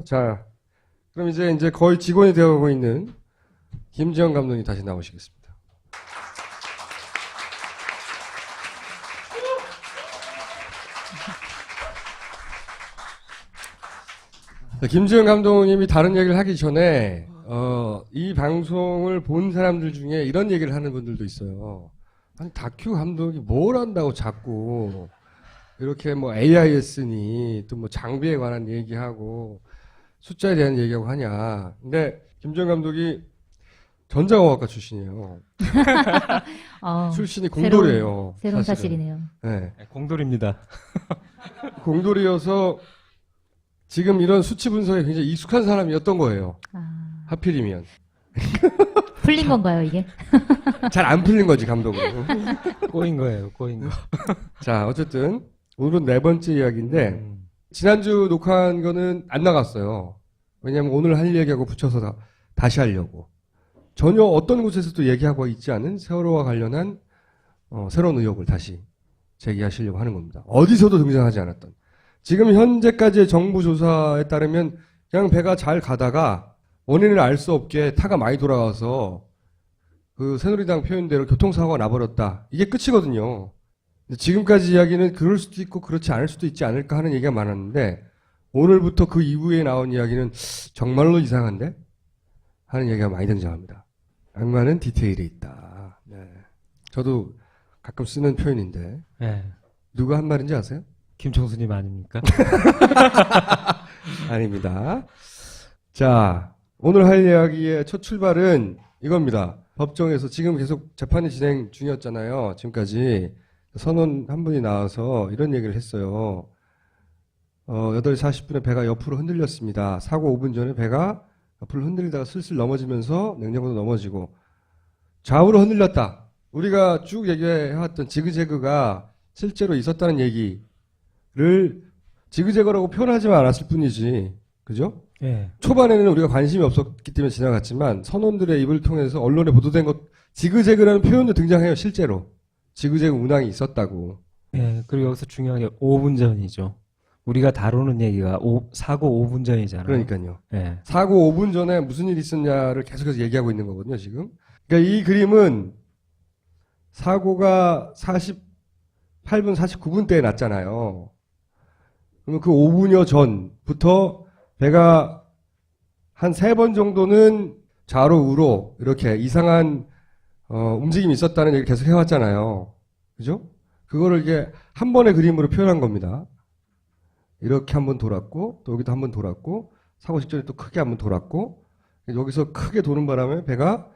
자, 그럼 이제 거의 직원이 되어가고 있는 김지영 감독님 다시 나오시겠습니다. 김지영 감독님이 다른 얘기를 하기 전에 이 방송을 본 사람들 중에 이런 얘기를 하는 분들도 있어요. 아니 다큐 감독이 뭘 한다고 자꾸 이렇게 뭐 AI 쓰니 또 뭐 장비에 관한 얘기하고 숫자에 대한 얘기하고 하냐. 근데 김지영 감독이 전자공학과 출신이에요. 출신이 공돌이에요. 새로운 사실이네요. 네. 공돌입니다. 공돌이어서 지금 이런 수치 분석에 굉장히 익숙한 사람이었던 거예요. 하필이면. 풀린 건가요, 이게? 잘 안 풀린 거지, 감독은. 꼬인 거예요, 꼬인 거. 자, 어쨌든 오늘은 네 번째 이야기인데 지난주 녹화한 거는 안 나갔어요. 왜냐하면 오늘 할 얘기하고 붙여서 다시 하려고. 전혀 어떤 곳에서도 얘기하고 있지 않은 세월호와 관련한 새로운 의혹을 다시 제기하시려고 하는 겁니다. 어디서도 등장하지 않았던. 지금 현재까지의 정부 조사에 따르면 그냥 배가 잘 가다가 원인을 알 수 없게 타가 많이 돌아가서 그 새누리당 표현대로 교통사고가 나버렸다. 이게 끝이거든요. 근데 지금까지 이야기는 그럴 수도 있고 그렇지 않을 수도 있지 않을까 하는 얘기가 많았는데 오늘부터 그 이후에 나온 이야기는 정말로 이상한데? 하는 얘기가 많이 등장합니다. 악마는 디테일에 있다. 네. 저도 가끔 쓰는 표현인데 네. 누가 한 말인지 아세요? 김총수님 아닙니까? 아닙니다. 자, 오늘 할 이야기의 첫 출발은 이겁니다. 법정에서 지금 계속 재판이 진행 중이었잖아요. 지금까지 선원 한 분이 나와서 이런 얘기를 했어요. 8시 40분에 배가 옆으로 흔들렸습니다. 사고 5분 전에 배가 옆으로 흔들리다가 슬슬 넘어지면서 냉장고도 넘어지고 좌우로 흔들렸다. 우리가 쭉 얘기해왔던 지그재그가 실제로 있었다는 얘기를 지그재그라고 표현하지만 않았을 뿐이지. 그죠? 예. 초반에는 우리가 관심이 없었기 때문에 지나갔지만 선원들의 입을 통해서 언론에 보도된 것 지그재그라는 표현도 등장해요. 실제로. 지그재그 운항이 있었다고. 예. 그리고 여기서 중요한 게 5분 전이죠. 우리가 다루는 얘기가 사고 5분 전이잖아요. 그러니까요. 예. 사고 5분 전에 무슨 일이 있었냐를 계속해서 얘기하고 있는 거거든요, 지금. 그러니까 이 그림은 사고가 48분, 49분 때에 났잖아요. 그러면 그 5분여 전부터 배가 한 3번 정도는 좌로 우로 이렇게 이상한 움직임이 있었다는 얘기를 계속 해왔잖아요. 그죠? 그거를 이게 한 번의 그림으로 표현한 겁니다. 이렇게 한 번 돌았고 또 여기도 한 번 돌았고 사고 직전에 또 크게 한 번 돌았고 여기서 크게 도는 바람에 배가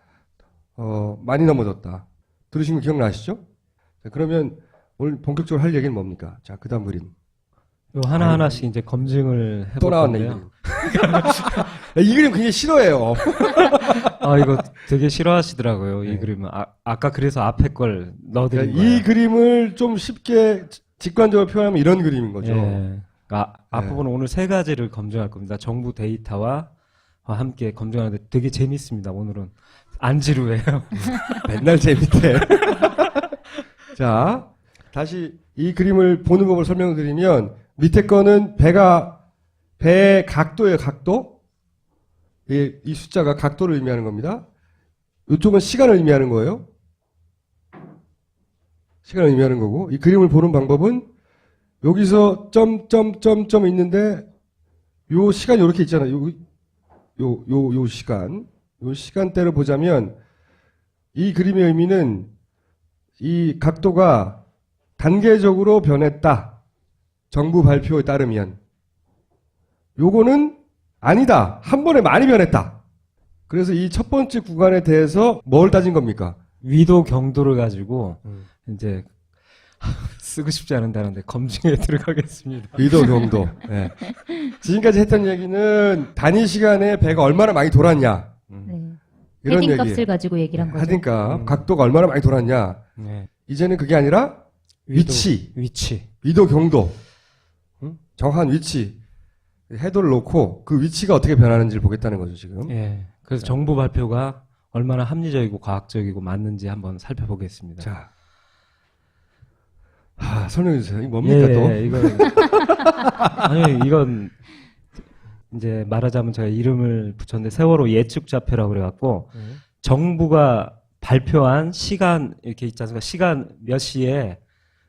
많이 넘어졌다. 들으신 거 기억나시죠? 자, 그러면 오늘 본격적으로 할 얘기는 뭡니까? 자, 그 다음 그림. 요 하나하나씩 이제 검증을 해볼 또 나왔네, 이 건데요. 그림. 이 그림 굉장히 싫어해요. 아, 이거 되게 싫어하시더라고요. 네. 이 그림은. 아까 그래서 앞에 걸 넣어드린 그러니까 거예요. 이 그림을 좀 쉽게 직관적으로 표현하면 이런 그림인 거죠. 예. 앞부분은 오늘 3가지를 검증할 겁니다. 정부 데이터와 함께 검증하는데 되게 재밌습니다. 오늘은 안 지루해요. 맨날 재밌대. 자, 다시 이 그림을 보는 법을 설명을 드리면 밑에 거는 배의 각도예요, 각도. 이 숫자가 각도를 의미하는 겁니다. 이쪽은 시간을 의미하는 거예요. 시간을 의미하는 거고 이 그림을 보는 방법은 여기서 점점점점 있는데 요 시간이 이렇게 있잖아요. 요 시간. 요 시간대를 보자면 이 그림의 의미는 이 각도가 단계적으로 변했다. 정부 발표에 따르면 요거는 아니다. 한 번에 많이 변했다. 그래서 이 첫 번째 구간에 대해서 뭘 따진 겁니까? 위도 경도를 가지고 이제 쓰고 싶지 않은다는데 검증에 들어가겠습니다. 위도 경도. 네. 지금까지 했던 얘기는 단위 시간에 배가 얼마나 많이 돌았냐. 네. 이런 헤딩 얘기. 값을 가지고 얘기를 한 거죠. 하니까 각도가 얼마나 많이 돌았냐. 네. 이제는 그게 아니라 위치. 위도 경도. 정확한 위치. 해도를 놓고 그 위치가 어떻게 변하는지를 보겠다는 거죠, 지금. 예. 그래서 정부 발표가 얼마나 합리적이고 과학적이고 맞는지 한번 살펴보겠습니다. 자. 설명해 주세요. 이게 뭡니까 또? 이건 아니 이건 이제 말하자면 제가 이름을 붙였는데 세월호 예측 좌표라고 그래갖고 정부가 발표한 시간 이렇게 있지 않습니까? 시간 몇 시에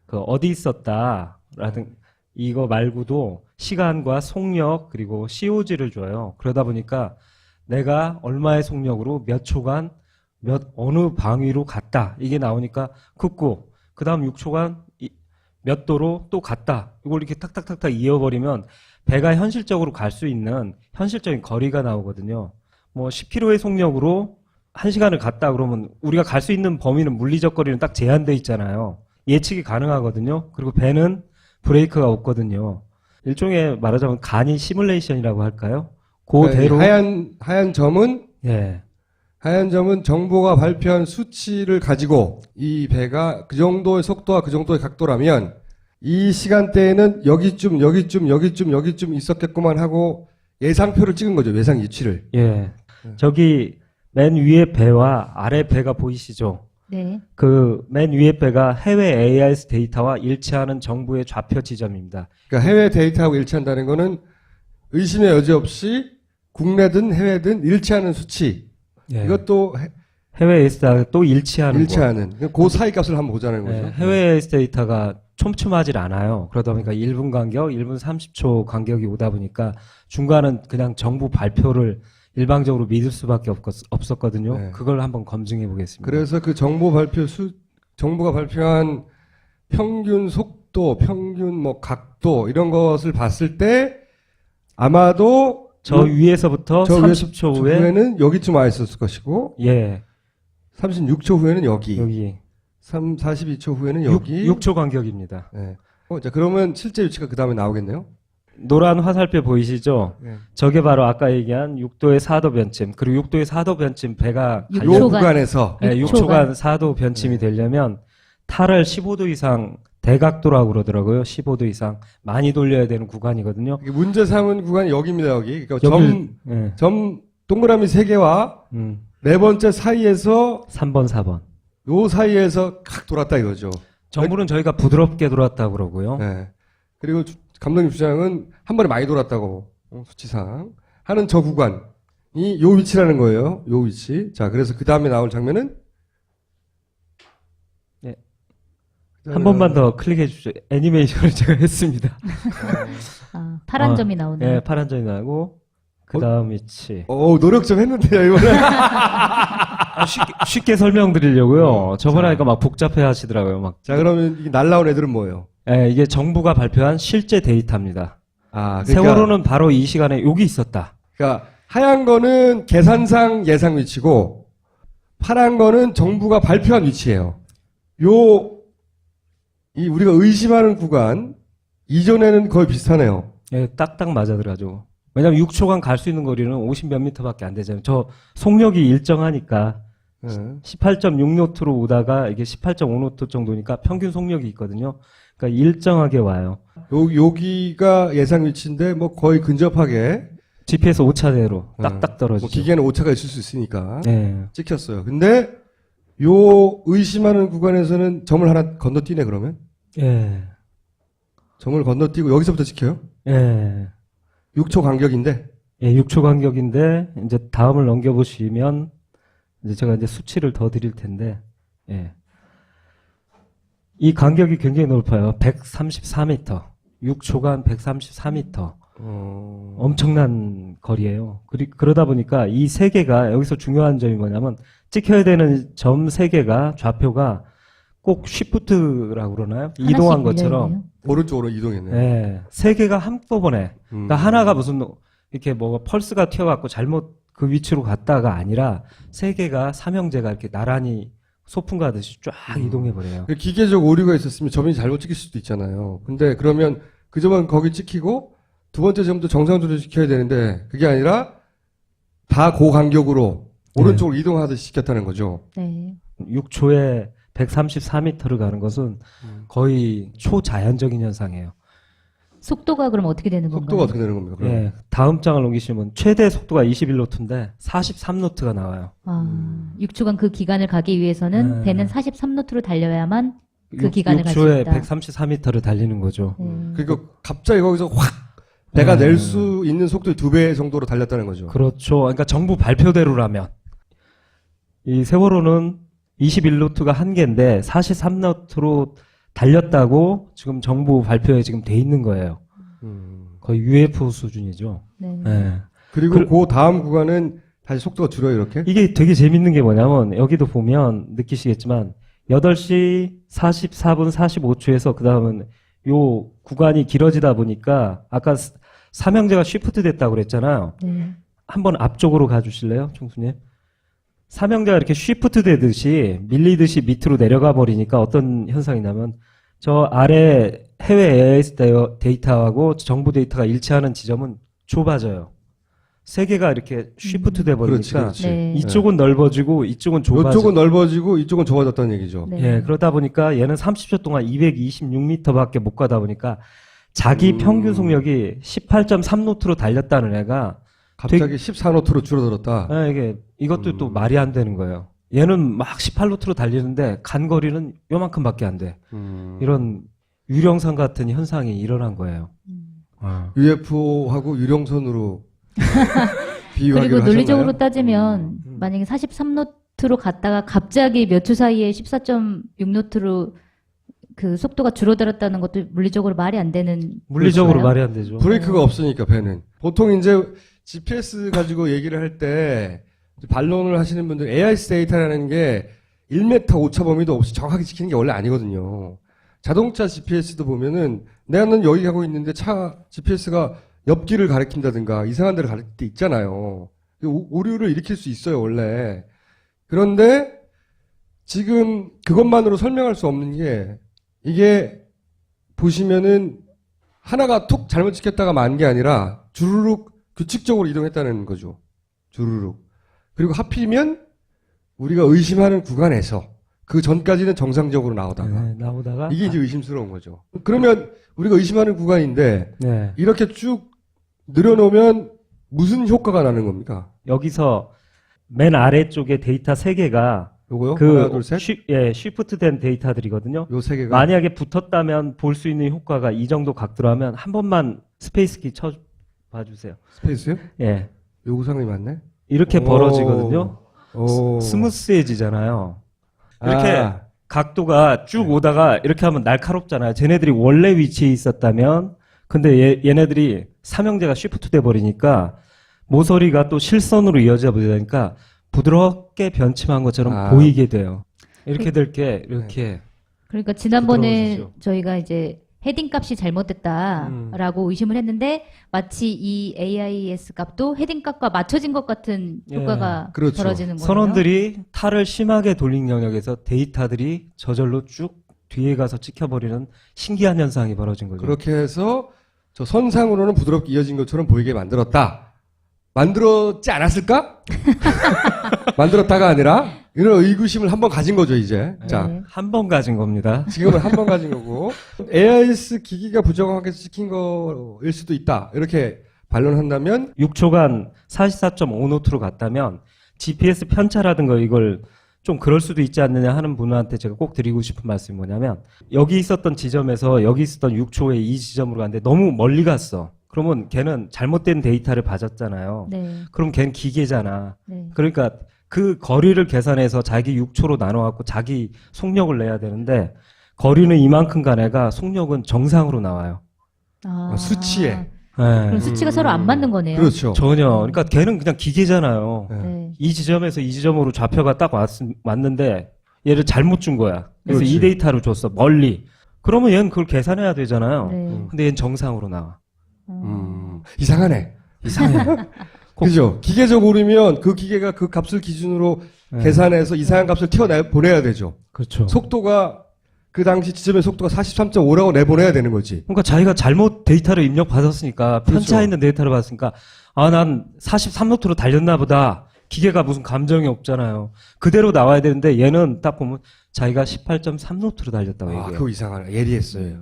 그 어디 있었다라든 이거 말고도 시간과 속력 그리고 COG를 줘요. 그러다 보니까 내가 얼마의 속력으로 몇 초간 어느 방위로 갔다 이게 나오니까 긋고 그 다음 6초간 몇 도로 또 갔다 이걸 이렇게 탁탁탁탁 이어버리면 배가 현실적으로 갈 수 있는 현실적인 거리가 나오거든요. 뭐 10km의 속력으로 1시간을 갔다 그러면 우리가 갈 수 있는 범위는 물리적 거리는 딱 제한돼 있잖아요. 예측이 가능하거든요. 그리고 배는 브레이크가 없거든요. 일종의 말하자면 간이 시뮬레이션이라고 할까요? 그대로 하얀 점은 예. 하얀 점은 정부가 발표한 수치를 가지고 이 배가 그 정도의 속도와 그 정도의 각도라면 이 시간대에는 여기쯤 있었겠구만 하고 예상표를 찍은 거죠. 예상 위치를. 예. 저기 맨 위에 배와 아래 배가 보이시죠? 네. 그 맨 위에 배가 해외 AIS 데이터와 일치하는 정부의 좌표 지점입니다. 그러니까 해외 데이터하고 일치한다는 거는 의심의 여지 없이 국내든 해외든 일치하는 수치. 예. 이것도 해외 AIS가 또 일치하는 거. 일치하는. 그 사이 값을 한번 보자는 거죠. 예, 해외 AIS 데이터가 촘촘하질 않아요. 그러다 보니까 1분 간격, 1분 30초 간격이 오다 보니까 중간은 그냥 정부 발표를 일방적으로 믿을 수밖에 없었거든요. 네. 그걸 한번 검증해 보겠습니다. 그래서 그 정부가 발표한 평균 속도, 평균 뭐 각도 이런 것을 봤을 때 아마도 저 위에서부터 저 30초 후에 후에는 여기쯤 와 있었을 것이고 예 36초 후에는 여기, 여기 42초 후에는 여기 6초 간격입니다. 네. 자 그러면 실제 위치가 그 다음에 나오겠네요. 노란 화살표 보이시죠? 네. 저게 바로 아까 얘기한 6도의 4도 변침. 그리고 6도의 4도 변침 배가 육 요 초간. 구간에서 네, 6초간 6초간 4도 변침이 네. 되려면 탈을 15도 이상 대각도라고 그러더라고요. 15도 이상 많이 돌려야 되는 구간이거든요. 이게 문제 삼은 구간이 여기입니다. 여기. 그러니까 예. 점 동그라미 3개와 네 번째 사이에서 3번, 4번. 요 사이에서 칵 돌았다 이거죠. 정부는 저희가 부드럽게 돌았다고 그러고요. 네. 그리고 감독님 주장은 한 번에 많이 돌았다고 수치상 하는 저 구간이 요 위치라는 거예요. 요 위치. 자, 그래서 그 다음에 나올 장면은 네. 한 번만 더 클릭해 주십시오. 애니메이션을 제가 했습니다. 아, 파란 점이 나오네요. 네, 파란 점이 나고 그 다음 위치. 노력 좀 했는데요, 이번에. 쉽게 설명드리려고요. 저번에 하니까 막 복잡해 하시더라고요. 막. 자, 그러면 이 날라온 애들은 뭐예요? 예, 이게 정부가 발표한 실제 데이터입니다. 아, 세월호는 바로 이 시간에 여기 있었다. 그러니까 하얀 거는 계산상 예상 위치고 파란 거는 정부가 발표한 위치예요. 우리가 의심하는 구간 이전에는 거의 비슷하네요. 예, 딱딱 맞아 들어가죠. 왜냐면 6초간 갈 수 있는 거리는 50몇 미터밖에 안 되잖아요. 저 속력이 일정하니까 네. 18.6노트로 오다가 이게 18.5노트 정도니까 평균 속력이 있거든요. 그러니까 일정하게 와요. 여기가 예상 위치인데 뭐 거의 근접하게 GPS 오차대로 딱딱 떨어지죠. 뭐 기계는 오차가 있을 수 있으니까 네. 찍혔어요. 근데 요 의심하는 구간에서는 점을 하나 건너뛰네 그러면? 예. 점을 건너뛰고 여기서부터 찍혀요? 예. 6초 간격인데 예, 6초 간격인데 이제 다음을 넘겨보시면 이제 제가 이제 수치를 더 드릴 텐데 예. 이 간격이 굉장히 높아요. 134m. 6초간 134m. 엄청난 거리예요. 그러다 보니까 이 세 개가 여기서 중요한 점이 뭐냐면 찍혀야 되는 점 세 개가 좌표가 꼭 쉬프트라고 그러나요? 이동한 것처럼 오른쪽으로 이동했네요. 네, 세 개가 한꺼번에 그러니까 하나가 무슨 이렇게 뭐 펄스가 튀어갖고 잘못 그 위치로 갔다가 아니라 세 개가 삼형제가 이렇게 나란히 소풍 가듯이 쫙 이동해버려요. 기계적 오류가 있었으면 점이 잘못 찍힐 수도 있잖아요. 근데 그러면 그 점은 거기 찍히고 두 번째 점도 정상적으로 찍혀야 되는데 그게 아니라 다 고간격으로 오른쪽으로 이동하듯이 시켰다는 거죠. 네. 6초에 134m를 가는 것은 거의 초자연적인 현상이에요. 속도가 그럼 어떻게 되는 속도가 건가요? 어떻게 되는 겁니까? 그럼? 예, 다음 장을 넘기시면 최대 속도가 21노트인데 43노트가 나와요. 6초간 그 기간을 가기 위해서는 네. 배는 43노트로 달려야만 그 기간을 갈 수 6초에 있다. 134m를 달리는 거죠. 그러니까 갑자기 거기서 확 배가 네. 낼 수 있는 속도의 2배 정도로 달렸다는 거죠. 그렇죠. 그러니까 정부 발표대로라면 이 세월호는 21노트가 한계인데 43노트로 달렸다고 지금 정부 발표에 지금 돼 있는 거예요. 거의 UFO 수준이죠. 네. 예. 그리고 그 다음 구간은 다시 속도가 줄어요, 이렇게? 이게 되게 재밌는 게 뭐냐면 여기도 보면 느끼시겠지만 8시 44분 45초에서 그 다음은 요 구간이 길어지다 보니까 아까 삼형제가 쉬프트 됐다고 그랬잖아요. 네. 한번 앞쪽으로 가주실래요, 총수님? 삼형제가 이렇게 쉬프트 되듯이 밀리듯이 밑으로 내려가 버리니까 어떤 현상이냐면 저 아래 해외 AIS 데이터하고 정부 데이터가 일치하는 지점은 좁아져요. 세 개가 이렇게 쉬프트 돼 그렇지, 버리니까 그렇지. 네. 이쪽은 넓어지고 이쪽은 좁아져. 이쪽은 넓어지고 이쪽은 좁아졌다는 얘기죠. 네. 예, 그러다 보니까 얘는 30초 동안 226m밖에 못 가다 보니까 자기 평균 속력이 18.3노트로 달렸다는 애가 갑자기 14노트로 줄어들었다. 이것도 또 말이 안 되는 거예요. 얘는 막 18노트로 달리는데 간 거리는 요만큼밖에 안 돼. 이런 유령선 같은 현상이 일어난 거예요. UFO하고 유령선으로 비유하기로 그리고 논리적으로 하셨나요? 따지면 만약에 43노트로 갔다가 갑자기 몇 초 사이에 14.6노트로 그 속도가 줄어들었다는 것도 물리적으로 말이 안 되는 물리적으로 거예요? 말이 안 되죠. 브레이크가 없으니까 배는. 보통 이제 GPS 가지고 얘기를 할 때 반론을 하시는 분들 AIS 데이터라는 게 1m 오차 범위도 없이 정확하게 지키는 게 원래 아니거든요. 자동차 GPS도 보면은 내가 여기 가고 있는데 차 GPS가 옆길을 가리킨다든가 이상한 데를 가릴 때 있잖아요. 오류를 일으킬 수 있어요, 원래. 그런데 지금 그것만으로 설명할 수 없는 게 이게 보시면은 하나가 툭 잘못 찍혔다가 만 게 아니라 주르륵 규칙적으로 이동했다는 거죠. 주르륵. 그리고 하필이면 우리가 의심하는 구간에서 그 전까지는 정상적으로 나오다가 나오다가 이게 이제 의심스러운 거죠. 그러면 우리가 의심하는 구간인데 네. 이렇게 쭉 늘어놓으면 무슨 효과가 나는 겁니까? 여기서 맨 아래쪽에 데이터 3개가 요거요? 그 하나, 둘, 셋? 쉬프트 된 데이터들이거든요. 요 세 개가 만약에 붙었다면 볼 수 있는 효과가 이 정도 각도로 하면 한 번만 스페이스키 쳐 봐주세요. 스페이스요? 예. 요구사항이 맞네? 이렇게 오. 벌어지거든요. 오. 스무스해지잖아요. 이렇게 아, 각도가 쭉 오다가 이렇게 하면 날카롭잖아요. 쟤네들이 원래 위치에 있었다면 근데 얘네들이 삼형제가 쉬프트 돼 버리니까 모서리가 또 실선으로 이어져 버리니까 부드럽게 변침한 것처럼 아. 보이게 돼요. 이렇게 될 게 이렇게 그러니까 지난번에 부드러워지죠. 저희가 이제 헤딩 값이 잘못됐다라고 의심을 했는데 마치 이 AIS 값도 헤딩 값과 맞춰진 것 같은 예, 효과가 그렇죠. 벌어지는 거예요. 선원들이 탈을 심하게 돌린 영역에서 데이터들이 저절로 쭉 뒤에 가서 찍혀버리는 신기한 현상이 벌어진 거죠. 그렇게 해서 저 선상으로는 부드럽게 이어진 것처럼 보이게 만들었다. 만들었지 않았을까? 만들었다가 아니라 이런 의구심을 한번 가진 거죠, 이제. 자, 네. 한 번 가진 겁니다. 지금은 한 번 가진 거고 AIS 기기가 부정확하게 찍힌 거일 수도 있다. 이렇게 반론한다면 6초간 44.5노트로 갔다면 GPS 편차라든가 이걸 좀 그럴 수도 있지 않느냐 하는 분한테 제가 꼭 드리고 싶은 말씀이 뭐냐면 여기 있었던 지점에서 여기 있었던 6초에 이 지점으로 갔는데 너무 멀리 갔어. 그러면 걔는 잘못된 데이터를 받았잖아요. 네. 그럼 걔는 기계잖아. 네. 그러니까 그 거리를 계산해서 자기 6초로 나눠갖고 자기 속력을 내야 되는데 거리는 이만큼 간 애가 속력은 정상으로 나와요. 아, 수치에. 예. 그럼 수치가 서로 안 맞는 거네요. 그렇죠. 전혀. 그러니까 걔는 그냥 기계잖아요. 네. 네. 이 지점에서 이 지점으로 좌표가 딱 왔는데 얘를 잘못 준 거야. 그래서 그렇지. 이 데이터를 줬어. 멀리. 그러면 얘는 그걸 계산해야 되잖아요. 네. 근데 얘는 정상으로 나와. 이상하네. 이상해. 그죠? 기계적으로면 그 기계가 그 값을 기준으로 네. 계산해서 이상한 값을 보내야 되죠. 그렇죠. 속도가 그 당시 지점의 속도가 43.5라고 내보내야 되는 거지. 그러니까 자기가 잘못 데이터를 입력받았으니까 그렇죠. 편차 있는 데이터를 받았으니까 아, 난 43노트로 달렸나 보다. 기계가 무슨 감정이 없잖아요. 그대로 나와야 되는데 얘는 딱 보면 자기가 18.3노트로 달렸다고 아, 얘기해요. 그거 이상하네. 예리했어요.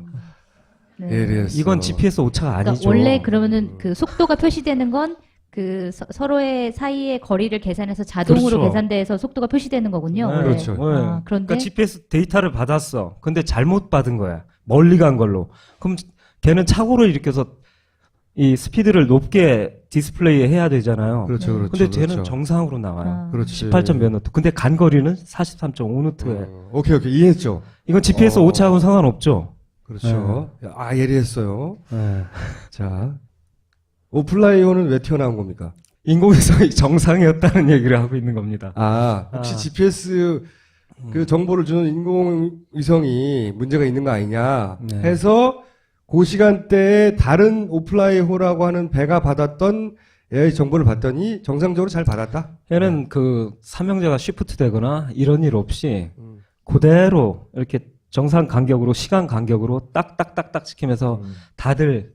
네. 예리했어. 이건 GPS 오차가 그러니까 아니죠. 원래 그러면은 그 속도가 표시되는 건 그 서로의 사이의 거리를 계산해서 자동으로 그렇죠. 계산돼서 속도가 표시되는 거군요. 네, 원래. 그렇죠. 네. 아, 그런데 그러니까 GPS 데이터를 받았어. 근데 잘못 받은 거야. 멀리 간 걸로. 그럼 걔는 착오를 일으켜서 이 스피드를 높게 디스플레이 해야 되잖아요. 그렇죠, 그렇죠. 근데 쟤는 그렇죠. 정상으로 나와요. 아. 그렇지. 18점 몇 노트. 근데 간 거리는 43.5노트에. 오케이, 이해했죠. 이건 GPS 어. 오차하고는 상관없죠. 그렇죠. 아, 예리했어요. 네. 자, 오플라이어는 왜 튀어나온 겁니까? 인공위성이 정상이었다는 얘기를 하고 있는 겁니다. 아, 혹시 아. GPS 그 정보를 주는 인공위성이 문제가 있는 거 아니냐 네. 해서 그 시간대에 다른 오플라이호라고 하는 배가 받았던 AI 정보를 봤더니 정상적으로 잘 받았다. 얘는 그 삼형제가 쉬프트 되거나 이런 일 없이 음. 그대로 이렇게 정상 간격으로 시간 간격으로 딱딱딱딱 지키면서 다들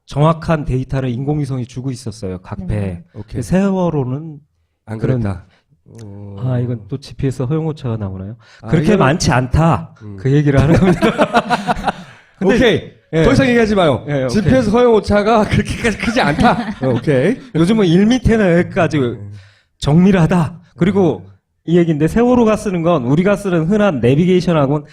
정확한 데이터를 인공위성이 주고 있었어요. 각 네. 배에. 오케이. 세월호는 안 그런- 그랬다. 아 이건 또 GPS 허용오차가 나오나요? 아, 그렇게 이거는- 많지 않다. 그 얘기를 하는 겁니다. 근데- 오케이. 예. 더 이상 얘기하지 마요. 예, 오케이. GPS 허용 오차가 그렇게까지 크지 않다. 오케이. 요즘은 1m나 여기까지 정밀하다. 그리고 이 얘기인데 세월호가 쓰는 건 우리가 쓰는 흔한 내비게이션하고는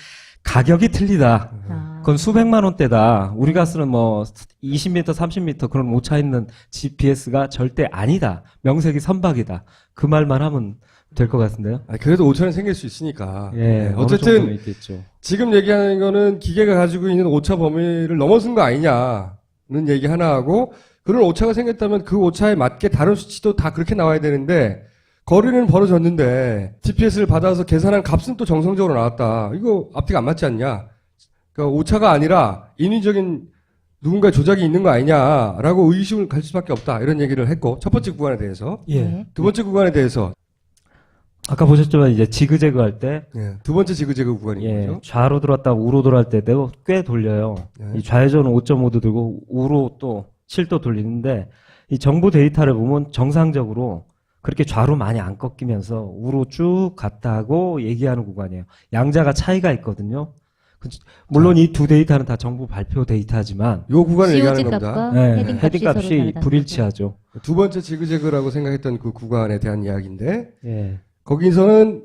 가격이 틀리다. 아. 그건 수백만 원대다. 우리가 쓰는 뭐 20m, 30m 그런 오차 있는 GPS가 절대 아니다. 명색이 선박이다. 그 말만 하면 될 것 같은데요. 아, 그래도 오차는 생길 수 있으니까. 예, 네, 어느 어쨌든 정도는 있겠죠. 지금 얘기하는 거는 기계가 가지고 있는 오차 범위를 넘어선 거 아니냐는 얘기 하나 하고 그런 오차가 생겼다면 그 오차에 맞게 다른 수치도 다 그렇게 나와야 되는데 거리는 벌어졌는데 GPS를 받아서 계산한 값은 또 정상적으로 나왔다. 이거 앞뒤가 안 맞지 않냐. 그러니까 오차가 아니라 인위적인 누군가 조작이 있는 거 아니냐라고 의심을 갈 수밖에 없다. 이런 얘기를 했고 첫 번째 구간에 대해서 예. 네. 두 번째 구간에 대해서 아까 보셨지만 이제 지그재그 할 때 예, 두 번째 지그재그 구간인 예, 거죠. 좌로 들어왔다가 우로 돌아올 때도 꽤 돌려요. 예. 이 좌회전은 5.5도 들고 우로 또 7도 돌리는데 이 정보 데이터를 보면 정상적으로 그렇게 좌로 많이 안 꺾이면서 우로 쭉 갔다고 얘기하는 구간이에요. 양자가 차이가 있거든요. 물론 이 두 데이터는 다 정부 발표 데이터지만 요 구간을 얘기하는 COG 겁니다. 값과 네, 헤딩 값이, 헤딩 서로 값이 다르다는 불일치하죠. 두 번째 지그재그라고 생각했던 그 구간에 대한 이야기인데 예. 거기서는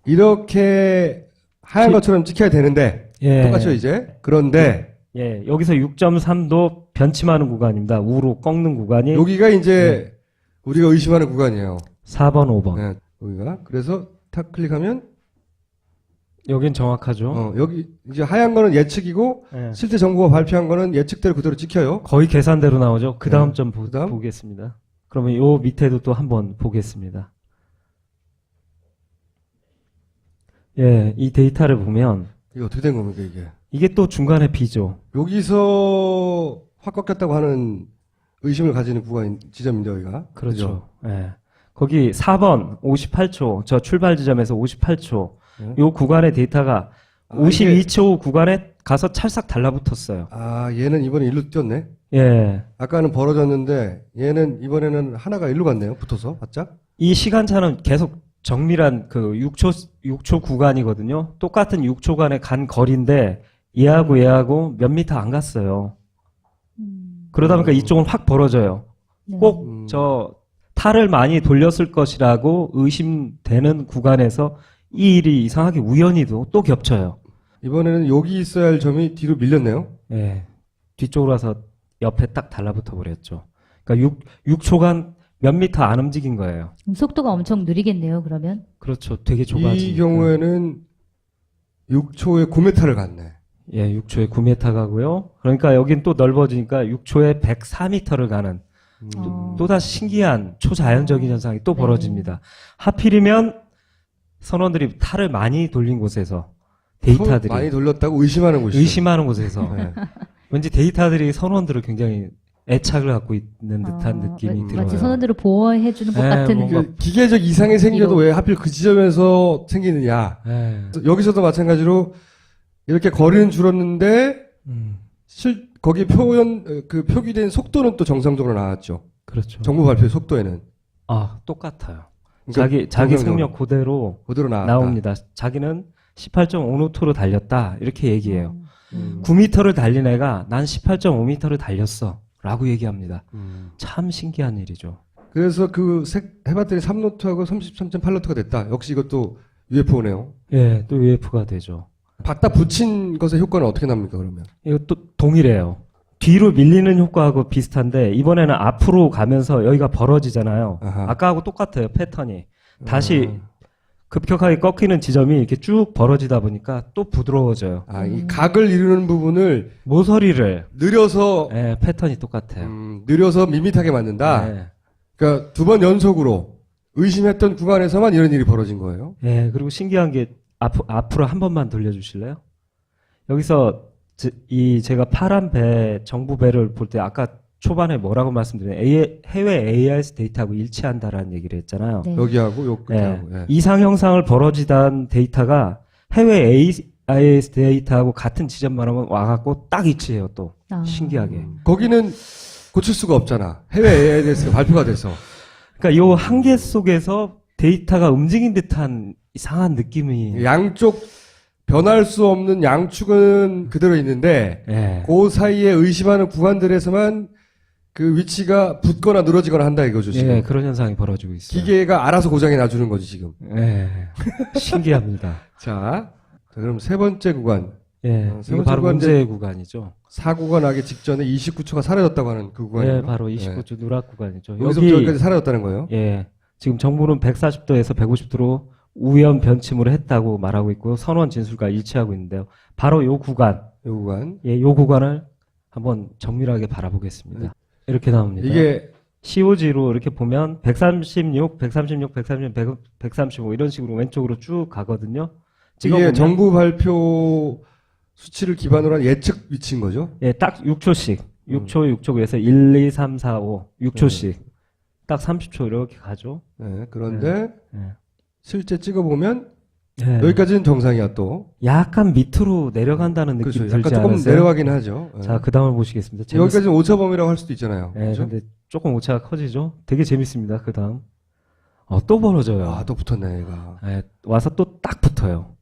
이렇게 하얀 것처럼 찍혀야 되는데 예. 똑같죠 이제. 그런데 예, 여기서 6.3도 변침하는 구간입니다. 우로 꺾는 구간이 여기가 이제 우리가 의심하는 구간이에요. 4번, 5번. 네, 여기가. 그래서 탁 클릭하면 여긴 정확하죠. 여기 이제 하얀 거는 예측이고 예. 실제 정부가 발표한 거는 예측대로 그대로 찍혀요. 거의 계산대로 나오죠. 그 다음 네. 점 그다음? 보겠습니다. 그러면 요 밑에도 또 한번 보겠습니다. 예, 이 데이터를 보면 이게 어떻게 된 겁니까 이게? 이게 또 중간에 비죠. 여기서 확 꺾였다고 하는 의심을 가지는 구간 지점인데 여기가. 그렇죠. 예. 거기 4번 58초, 저 출발 지점에서 58초. 네. 요 구간의 데이터가 아, 52초 구간에 가서 찰싹 달라붙었어요. 아 얘는 이번에 일로 뛰었네. 예. 아까는 벌어졌는데 얘는 이번에는 하나가 일로 갔네요. 붙어서 바짝. 이 시간차는 계속 정밀한 그 6초 구간이거든요. 똑같은 6초간에 간 거리인데 얘하고 몇 미터 안 갔어요. 그러다 보니까 이쪽은 확 벌어져요. 네. 꼭 저 탈을 많이 돌렸을 것이라고 의심되는 구간에서 이 일이 이상하게 우연히도 또 겹쳐요. 이번에는 여기 있어야 할 점이 뒤로 밀렸네요. 예. 뒤쪽으로 와서 옆에 딱 달라붙어 버렸죠. 그러니까 6초간 몇 미터 안 움직인 거예요. 속도가 엄청 느리겠네요. 그러면 그렇죠. 되게 좁아지니까. 이 경우에는 6초에 9m를 갔네. 예, 6초에 9m 가고요. 그러니까 여긴 또 넓어지니까 6초에 104m를 가는 어. 또다시 신기한 초자연적인 현상이 또 네. 벌어집니다. 하필이면 선원들이 탈을 많이 돌린 곳에서 데이터들이 많이 돌렸다고 의심하는 곳이죠. 의심하는 곳에서 네. 왠지 데이터들이 선원들을 굉장히 애착을 갖고 있는 듯한 느낌이 들어요. 마치 선원들을 보호해주는 것 네, 같은. 뭔가- 그 기계적 이상이 생겨도 이거. 왜 하필 그 지점에서 생기느냐. 예. 여기서도 마찬가지로 이렇게 거리는 줄었는데 거기 그 표기된 속도는 또 정상적으로 나왔죠. 그렇죠. 정부 발표 속도에는 아, 똑같아요. 그러니까 자기 정상적으로 생력 그대로 그대로 나왔다. 나옵니다. 자기는 18.5노트로 달렸다. 이렇게 얘기해요. 음. 9m를 달린 애가 난 18.5m를 달렸어. 라고 얘기합니다. 음. 참 신기한 일이죠. 그래서 그 해봤더니 3노트하고 33.8노트가 됐다. 역시 이것도 UFO네요. 예, 또 UFO가 되죠. 갖다 붙인 것의 효과는 어떻게 납니까 그러면? 이것도 동일해요. 뒤로 밀리는 효과하고 비슷한데 이번에는 앞으로 가면서 여기가 벌어지잖아요. 아하. 아까하고 똑같아요. 패턴이. 다시 급격하게 꺾이는 지점이 이렇게 쭉 벌어지다 보니까 또 부드러워져요. 이 각을 이루는 부분을 모서리를 느려서 패턴이 똑같아요. 느려서 밋밋하게 만든다. 네. 그러니까 두 번 연속으로 의심했던 구간에서만 이런 일이 벌어진 거예요. 네, 그리고 신기한 게 앞으로 한 번만 돌려주실래요? 여기서 제가 파란 배, 정부 배를 볼 때 아까 초반에 뭐라고 말씀드렸냐면 해외 AIS 데이터하고 일치한다라는 얘기를 했잖아요. 네. 여기하고 요 끝하고. 예. 이상 형상을 벌어지던 데이터가 해외 AIS 데이터하고 같은 지점만 하면 와갖고 딱 일치해요. 또 아. 신기하게. 거기는 고칠 수가 없잖아. 해외 AIS가 발표가 돼서. 그러니까 요 한계 속에서 데이터가 움직인 듯한 이상한 느낌이. 양쪽 변할 수 없는 양축은 그대로 있는데 예. 그 사이에 의심하는 구간들에서만 그 위치가 붙거나 늘어지거나 한다 이거죠 지금. 예, 그런 현상이 벌어지고 있어요. 기계가 알아서 고장이 나주는 거지 지금. 예. 신기합니다. 자, 그럼 세 번째 구간. 예. 세 이거 번째 바로 구간은 문제의 구간이죠. 사고가 나기 직전에 29초가 사라졌다고 하는 그 구간이에요. 예, 바로 29초 누락 구간이죠. 여기서부터 여기까지 사라졌다는 거예요. 예. 지금 정부는 140도에서 150도로 우연 변침을 했다고 말하고 있고 선원 진술과 일치하고 있는데요. 바로 요 구간. 이 구간. 예, 요 구간을 한번 정밀하게 바라보겠습니다. 이렇게 나옵니다. 이게 COG로 이렇게 보면 136, 136, 130, 135 이런 식으로 왼쪽으로 쭉 가거든요. 이게 찍어보면 정부 발표 수치를 기반으로 한 예측 위치인 거죠. 예, 딱 6초씩. 6초, 6초 그래서 1, 2, 3, 4, 5. 6초씩. 딱 30초 이렇게 가죠. 네, 그런데 예. 실제 찍어보면 예. 여기까지는 정상이야 또. 약간 밑으로 내려간다는 느낌 그렇죠. 들지 약간 조금 않으세요? 내려가긴 하죠. 예. 자, 그 다음을 보시겠습니다. 여기까지는 오차범위라고 할 수도 있잖아요. 예, 그렇죠? 근데 조금 오차가 커지죠? 되게 재밌습니다. 그 다음. 또 벌어져요. 아, 또 붙었네, 얘가. 예, 와서 또 딱 붙어요.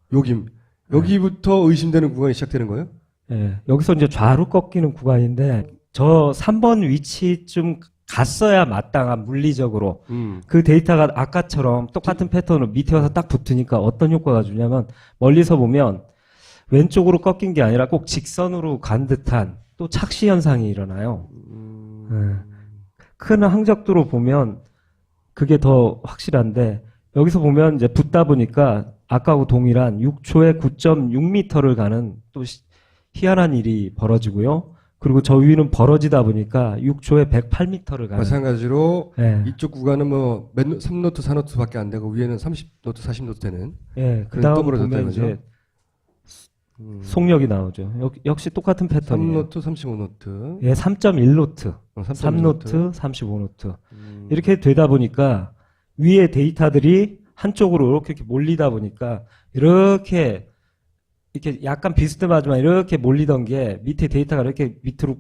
여기부터 의심되는 구간이 시작되는 거예요? 예, 여기서 이제 좌로 꺾이는 구간인데, 저 3번 위치쯤 갔어야 마땅한 물리적으로. 그 데이터가 아까처럼 똑같은 패턴으로 밑에 와서 딱 붙으니까 어떤 효과가 주냐면, 멀리서 보면 왼쪽으로 꺾인 게 아니라 꼭 직선으로 간 듯한 또 착시 현상이 일어나요. 예. 큰 항적도로 보면 그게 더 확실한데, 여기서 보면 이제 붙다 보니까 아까하고 동일한 6초에 9.6m를 가는 또 희한한 일이 벌어지고요. 그리고 저 위는 벌어지다 보니까 6초에 108m를 가는. 마찬가지로 예. 이쪽 구간은 뭐 3노트, 4노트밖에 안 되고 위에는 30노트, 40노트 되는. 예. 그 그럼 다음 또 벌어졌다 보면 이거죠? 이제 속력이 나오죠. 역시 똑같은 패턴이에요. 3노트, 35노트. 예, 3.1노트, 3.1노트. 3노트, 35노트. 이렇게 되다 보니까 위에 데이터들이 한쪽으로 이렇게 몰리다 보니까 이렇게 약간 비스듬하지만 이렇게 몰리던 게 밑에 데이터가 이렇게 밑으로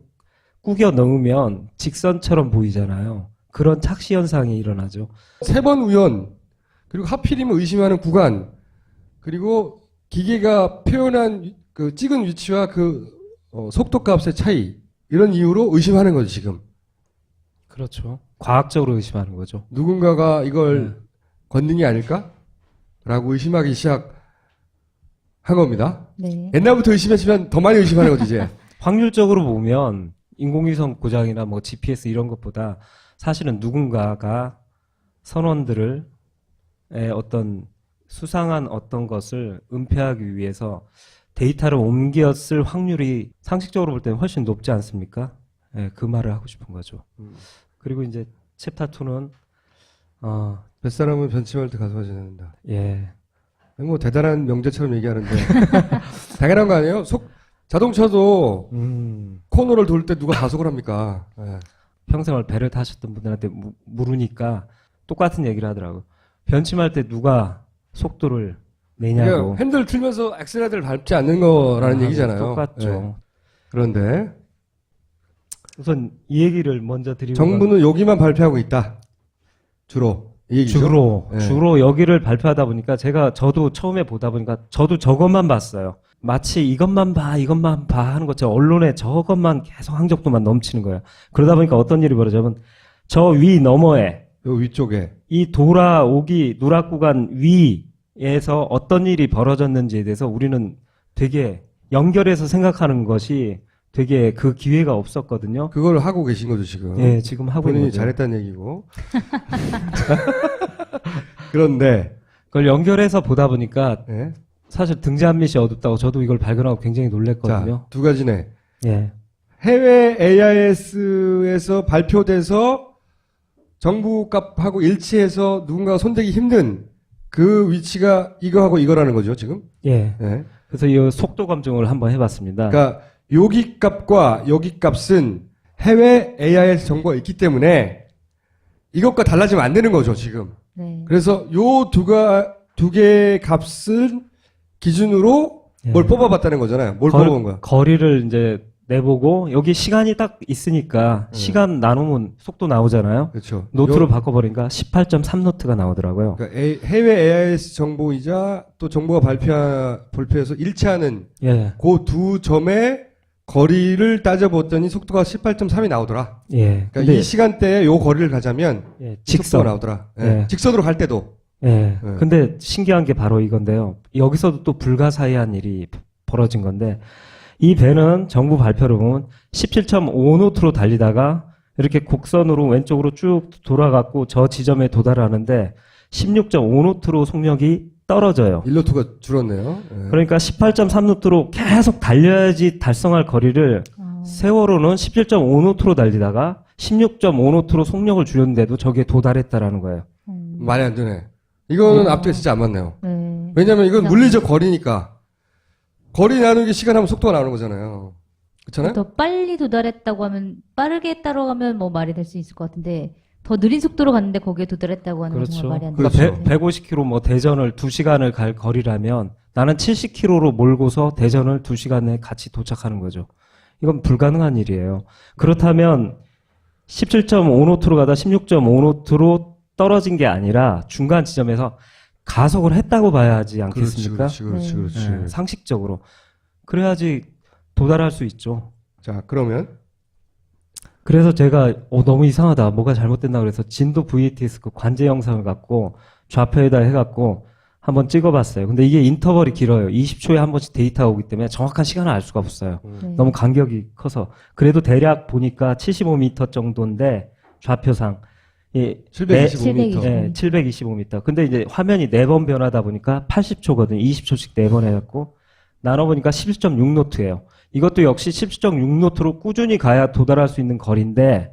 꾸겨 넣으면 직선처럼 보이잖아요. 그런 착시 현상이 일어나죠. 세 번 우연, 그리고 하필이면 의심하는 구간, 그리고 기계가 표현한 그 찍은 위치와 그 속도 값의 차이, 이런 이유로 의심하는 거죠, 지금. 그렇죠. 과학적으로 의심하는 거죠. 누군가가 이걸 건능이 아닐까? 라고 의심하기 시작한 겁니다. 네. 옛날부터 의심했지만 더 많이 의심하는 거지, 이제. 확률적으로 보면 인공위성 고장이나 뭐 GPS 이런 것보다 사실은 누군가가 선원들을 어떤 수상한 어떤 것을 은폐하기 위해서 데이터를 옮겼을 확률이 상식적으로 볼 때는 훨씬 높지 않습니까? 예, 그 말을 하고 싶은 거죠. 그리고 이제 챕터 2는 뱃사람은 변침할 때 가슴을 지낸다. 예. 뭐 대단한 명제처럼 얘기하는데 당연한 거 아니에요? 자동차도 코너를 돌 때 누가 가속을 합니까? 예. 평생을 배를 타셨던 분들한테 물으니까 똑같은 얘기를 하더라고요. 변침할 때 누가 속도를 내냐고. 그러니까 핸들 틀면서 엑셀레이터를 밟지 않는 거라는 얘기잖아요. 똑같죠. 예. 그런데 우선 이 얘기를 먼저 드리고 정부는 여기만 발표하고 있다. 주로 이 얘기죠. 예. 주로 여기를 발표하다 보니까 저도 처음에 보다 보니까 저도 저것만 봤어요. 마치 이것만 봐 하는 것처럼 언론에 저것만 계속 항적도만 넘치는 거예요. 그러다 보니까 어떤 일이 벌어지냐면 저 위 너머에 요 위쪽에 이 돌아오기 누락 구간 위에서 어떤 일이 벌어졌는지에 대해서 우리는 되게 연결해서 생각하는 것이 되게 그 기회가 없었거든요. 그걸 하고 계신 거죠, 지금. 예, 지금 하고 있는 본인이 거죠. 잘했다는 얘기고. 그런데, 그걸 연결해서 보다 보니까 예. 사실 등잔 밑이 어둡다고 저도 이걸 발견하고 굉장히 놀랬거든요. 자, 두 가지네. 예. 해외 AIS에서 발표돼서 정부 값하고 일치해서 누군가가 손대기 힘든 그 위치가 이거하고 이거라는 거죠, 지금? 예. 예. 그래서 이 속도 검증을 한번 해봤습니다. 그러니까 여기 값과 여기 값은 해외 AIS 정보가 있기 때문에 이것과 달라지면 안 되는 거죠, 지금. 네. 그래서 요 두 개의 값을 기준으로 예. 뭘 뽑아봤다는 거잖아요. 뭘 뽑아본 거야? 거리를 이제 내보고 여기 시간이 딱 있으니까 시간 나누면 속도 나오잖아요. 그렇죠. 노트로 바꿔버리니까 18.3노트가 나오더라고요. 그러니까 해외 AIS 정보이자 또 정부가 발표해서 일치하는 예. 그 두 점의 거리를 따져봤더니 속도가 18.3이 나오더라. 예. 그러니까 근데 이 시간대에 요 거리를 가자면 예, 속도가 직선. 나오더라. 예. 예. 직선으로 갈 때도. 예. 네. 근데 신기한 게 바로 이건데요. 여기서도 또 불가사의한 일이 벌어진 건데 이 배는 정부 발표를 보면 17.5노트로 달리다가 이렇게 곡선으로 왼쪽으로 쭉 돌아갔고 저 지점에 도달하는데 16.5노트로 속력이 떨어져요. 1노트가 줄었네요. 예. 그러니까 18.3노트로 계속 달려야지 달성할 거리를 세월호는 17.5노트로 달리다가 16.5노트로 속력을 줄였는데도 저기에 도달했다라는 거예요. 말이 안 되네. 이거는 앞뒤가 진짜 안 맞네요. 네. 왜냐면 이건 그냥- 물리적 거리니까. 거리 나누기 시간 하면 속도가 나오는 거잖아요. 그렇잖아요? 더 빨리 도달했다고 하면 빠르게 따라가면 뭐 말이 될 수 있을 것 같은데 더 느린 속도로 갔는데 거기에 도달했다고 하는 건 그렇죠. 정말 말이 안 그렇죠. 되죠. 150km 뭐 대전을 2시간을 갈 거리라면 나는 70km로 몰고서 대전을 2시간에 같이 도착하는 거죠. 이건 불가능한 일이에요. 그렇다면 17.5노트로 가다 16.5노트로 떨어진 게 아니라 중간 지점에서 가속을 했다고 봐야 하지 않겠습니까? 그렇지. 네, 상식적으로. 그래야지 도달할 수 있죠. 자, 그러면 그래서 제가 너무 이상하다. 뭐가 잘못됐나 그래서 진도 VTS 그 관제 영상을 갖고 좌표에다 해갖고 한번 찍어봤어요. 근데 이게 인터벌이 길어요. 20초에 한 번씩 데이터가 오기 때문에 정확한 시간을 알 수가 없어요. 네. 너무 간격이 커서. 그래도 대략 보니까 75m 정도인데 좌표상. 예, 725m. 네, 725m. 근데 이제 화면이 4번 변하다 보니까 80초거든요. 20초씩 4번 해갖고 나눠보니까 11.6노트예요. 이것도 역시 17.6노트로 꾸준히 가야 도달할 수 있는 거리인데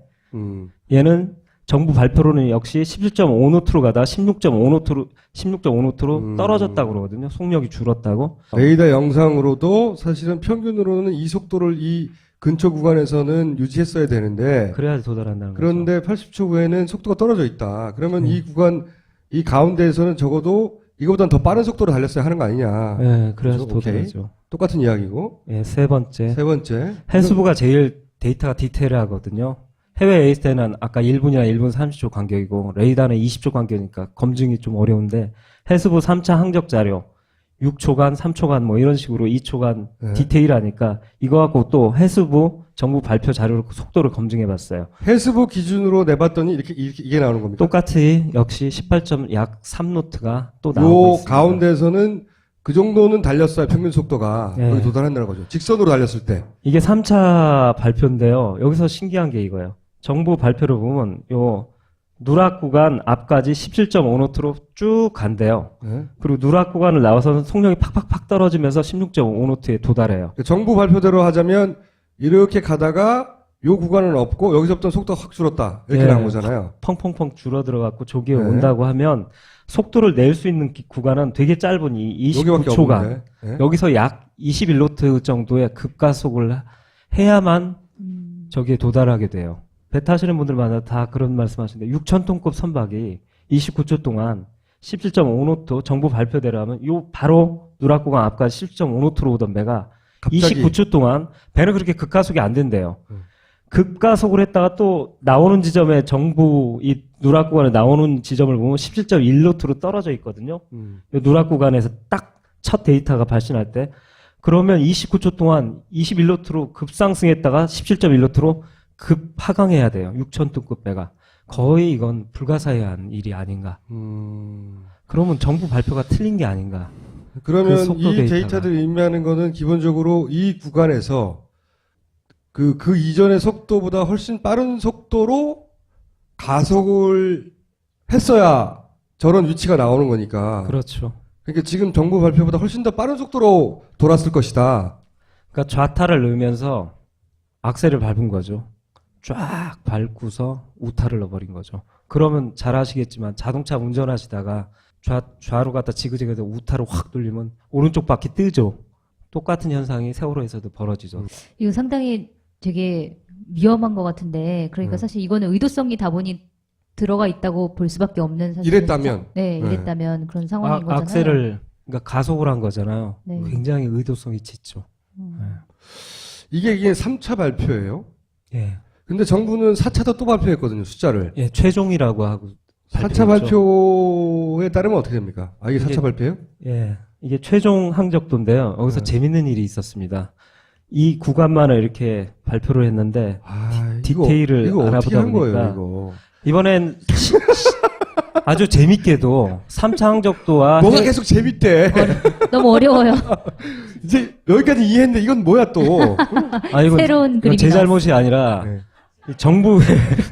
얘는 정부 발표로는 역시 17.5노트로 가다 16.5노트로 떨어졌다고 그러거든요. 속력이 줄었다고. 레이더 영상으로도 사실은 평균으로는 이 속도를 이 근처 구간에서는 유지했어야 되는데 그래야지 도달한다는 거죠. 그런데 80초 후에는 속도가 떨어져 있다. 그러면 이 구간 이 가운데에서는 적어도 이거보다는 더 빠른 속도로 달렸어야 하는 거 아니냐. 네, 그래야지 그렇죠? 오케이. 도달하죠. 똑같은 이야기고. 예, 세 번째. 세 번째. 해수부가 제일 데이터가 디테일하거든요. 해외 에이스테는 아까 1분이나 1분 30초 간격이고 레이더는 20초 간격이니까 검증이 좀 어려운데 해수부 3차 항적 자료 6초간, 3초간 뭐 이런 식으로 2초간 네. 디테일하니까 이거 갖고 또 해수부 정부 발표 자료로 속도를 검증해 봤어요. 해수부 기준으로 내봤더니 이렇게 이게 나오는 겁니다. 똑같이 역시 18약 3노트가 또 나오고 요 있습니다. 가운데에서는 그 정도는 달렸어야 평균 속도가 네. 거기 도달한다는 거죠. 직선으로 달렸을 때. 이게 3차 발표인데요. 여기서 신기한 게 이거예요. 정부 발표를 보면 요 누락 구간 앞까지 17.5노트로 쭉 간대요. 네. 그리고 누락 구간을 나와서는 속력이 팍팍팍 떨어지면서 16.5노트에 도달해요. 정부 발표대로 하자면 이렇게 가다가 요 구간은 없고 여기서부터 속도가 확 줄었다. 이렇게 네. 나온 거잖아요. 펑펑펑 줄어들어갖고 저기에 네. 온다고 하면 속도를 낼 수 있는 구간은 되게 짧은 이 여기밖에 29초간. 없는데. 네. 여기서 약 21노트 정도의 급가속을 해야만 저기에 도달하게 돼요. 배 타시는 분들마다 다 그런 말씀 하시는데 6,000톤급 선박이 29초 동안 17.5노트 정부 발표대로 하면 요 바로 누락구간 앞까지 17.5노트로 오던 배가 갑자기 29초 동안 배는 그렇게 급가속이 안 된대요. 급가속을 했다가 또 나오는 지점에 정부 이 누락 구간에 나오는 지점을 보면 17.1노트로 떨어져 있거든요. 이 누락 구간에서 딱 첫 데이터가 발신할 때 그러면 29초 동안 21노트로 급상승했다가 17.1노트로 급 하강해야 돼요. 6,000톤급 배가. 거의 이건 불가사의한 일이 아닌가. 그러면 정부 발표가 틀린 게 아닌가. 그러면 그 속도 이 데이터가. 데이터들을 의미하는 거는 기본적으로 이 구간에서 그 이전의 속도보다 훨씬 빠른 속도로 가속을 했어야 저런 위치가 나오는 거니까. 그렇죠. 그러니까 지금 정부 발표보다 훨씬 더 빠른 속도로 돌았을 것이다. 그러니까 좌타를 넣으면서 악셀을 밟은 거죠. 쫙 밟고서 우타를 넣어버린 거죠. 그러면 잘 아시겠지만 자동차 운전하시다가 좌로 갔다 지그재그해서 우타를 확 돌리면 오른쪽 바퀴 뜨죠. 똑같은 현상이 세월호에서도 벌어지죠. 이거 상당히 되게 위험한 것 같은데, 그러니까 사실 이거는 의도성이 다분히 들어가 있다고 볼 수밖에 없는 사실. 이랬다면. 네, 이랬다면 그런 상황인 거잖아요. 악셀을 그러니까 가속을 한 거잖아요. 네. 굉장히 의도성이 짙죠. 이게 3차 발표예요. 예. 근데 정부는 4차도 또 발표했거든요, 숫자를. 예, 최종이라고 하고 4차 발표에 따르면 어떻게 됩니까? 아, 이게 4차 발표예요? 예. 이게 최종 항적도인데요. 여기서 네. 재밌는 일이 있었습니다. 이 구간만을 이렇게 발표를 했는데 디테일을 이거 어떻게 알아보다 한 거예요, 보니까 이거? 이번엔 아주 재밌게도 3차 항적도와 뭐가 계속 재밌대. 너무 어려워요. 이제 여기까지 이해했는데 이건 뭐야 또? 이건, 새로운 이건 그림이 제 잘못이 아니라 네. 이 정부의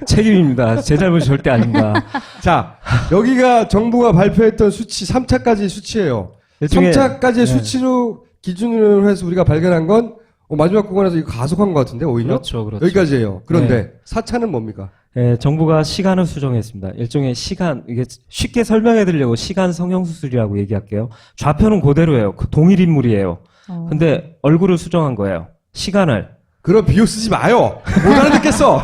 책임입니다. 제 잘못이 절대 아닙니다. 자, 여기가 정부가 발표했던 수치 3차까지 수치예요. 일종의- 3차까지의 네. 수치로 기준으로 해서 우리가 발견한 건 마지막 구간에서 이거 가속한 것 같은데 오히려 그렇죠, 그렇죠. 여기까지예요. 그런데 4차는 뭡니까? 예, 정부가 시간을 수정했습니다. 일종의 시간, 이게 쉽게 설명해 드리려고 시간 성형수술이라고 얘기할게요. 좌표는 그대로예요. 그 동일 인물이에요. 근데 얼굴을 수정한 거예요. 시간을. 그런 비유 쓰지 마요. 못 알아듣겠어.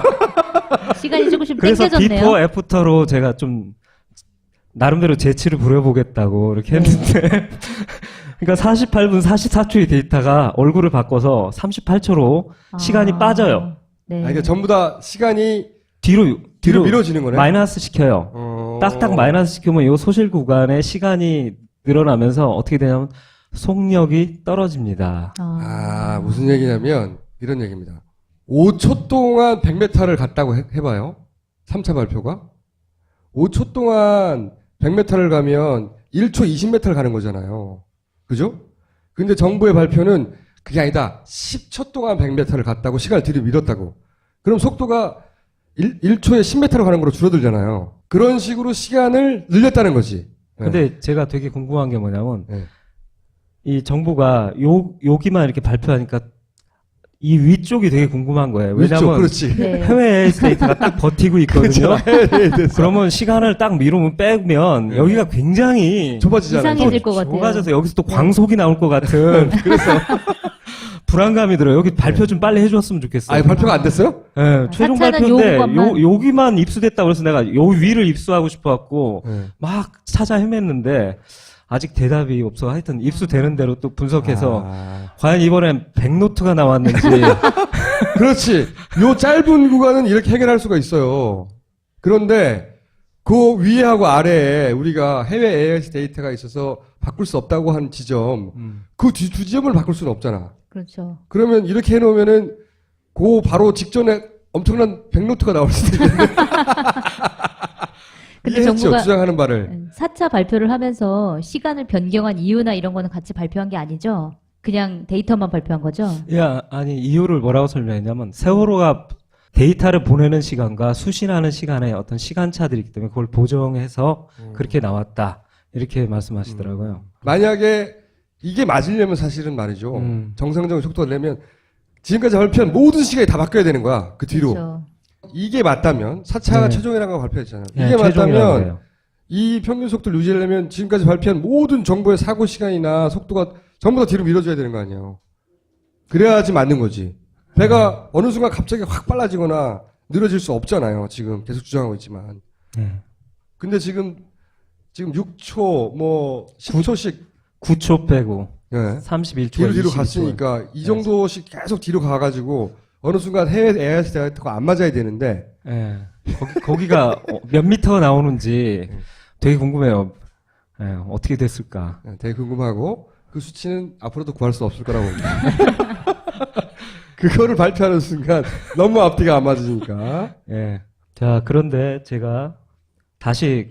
시간이 조금씩 그래서 땡겨졌네요. 비포 애프터로 제가 좀 나름대로 재치를 부려보겠다고 이렇게 했는데 그러니까 48분 44초의 데이터가 얼굴을 바꿔서 38초로 시간이 빠져요. 네. 그러니까 전부 다 시간이 뒤로 뒤로 밀어지는 거네. 마이너스 시켜요. 딱딱 마이너스 시키면 이 소실 구간에 시간이 늘어나면서 어떻게 되냐면 속력이 떨어집니다. 아, 무슨 얘기냐면 이런 얘기입니다. 5초 동안 100m를 갔다고 해봐요. 3차 발표가. 5초 동안 100m를 가면 1초 20m를 가는 거잖아요. 그죠? 근데 정부의 발표는 그게 아니다. 10초 동안 100m를 갔다고 시간을 뒤로 밀었다고. 그럼 속도가 1초에 10m로 가는 거로 줄어들잖아요. 그런 식으로 시간을 늘렸다는 거지. 네. 근데 제가 되게 궁금한 게 뭐냐면 네. 이 정부가 여기만 이렇게 발표하니까 이 위쪽이 되게 궁금한 거예요. 위쪽, 왜냐면 그렇지. 네. 해외 데이터가 딱 버티고 있거든요. 그렇죠. 그러면 시간을 딱 미루면 빼면 네. 여기가 굉장히 좁아지잖아요. 이상해질 것 같아요. 좁아져서 여기서 또 광속이 나올 것 같은 그래서 불안감이 들어요. 여기 발표 좀 빨리 해줬으면 좋겠어요. 아, 발표가 안 됐어요? 네, 최종 4차는 발표인데 요 구간만. 여기만 입수됐다 그래서 내가 요 위를 입수하고 싶어갖고 네. 막 찾아 헤맸는데 아직 대답이 없어. 하여튼 입수되는 대로 또 분석해서 아, 과연 이번엔 100노트가 나왔는지 그렇지. 요 짧은 구간은 이렇게 해결할 수가 있어요. 그런데 그 위에하고 아래에 우리가 해외 AIS 데이터가 있어서 바꿀 수 없다고 한 지점, 그 두 지점을 바꿀 수는 없잖아. 그렇죠. 그러면 이렇게 해놓으면은 그 바로 직전에 엄청난 100노트가 나올 수도 있는데. 근데 이해했죠? 정부가- 주장하는 바를. 4차 발표를 하면서 시간을 변경한 이유나 이런 거는 같이 발표한 게 아니죠? 그냥 데이터만 발표한 거죠? 아니 이유를 뭐라고 설명했냐면 세월호가 데이터를 보내는 시간과 수신하는 시간에 어떤 시간차들이 있기 때문에 그걸 보정해서 그렇게 나왔다. 이렇게 말씀하시더라고요. 만약에 이게 맞으려면 사실은 말이죠. 음. 정상적인 속도가 되려면 지금까지 발표한 모든 시간이 다 바뀌어야 되는 거야. 그 뒤로. 그렇죠. 이게 맞다면 4차가 네. 최종이라는 거 발표했잖아요. 네, 이게 최종이라고 맞다면 해요. 이 평균 속도를 유지하려면 지금까지 발표한 모든 정보의 사고 시간이나 속도가 전부 다 뒤로 밀어줘야 되는 거 아니에요. 그래야지 맞는 거지. 배가 어느 순간 갑자기 확 빨라지거나 느려질 수 없잖아요. 지금 계속 주장하고 있지만. 네. 근데 지금 6초 뭐 10초씩 9초 빼고 예. 31초 뒤로 갔으니까 이 정도씩 계속 뒤로 가가지고 어느 순간 해외 AIS 데이터가 안 맞아야 되는데 예. 거기가 몇 미터가 나오는지 되게 궁금해요. 예, 어떻게 됐을까? 되게 궁금하고 그 수치는 앞으로도 구할 수 없을 거라고 봅니다. 그거를 발표하는 순간 너무 앞뒤가 안 맞으니까. 예. 자, 그런데 제가 다시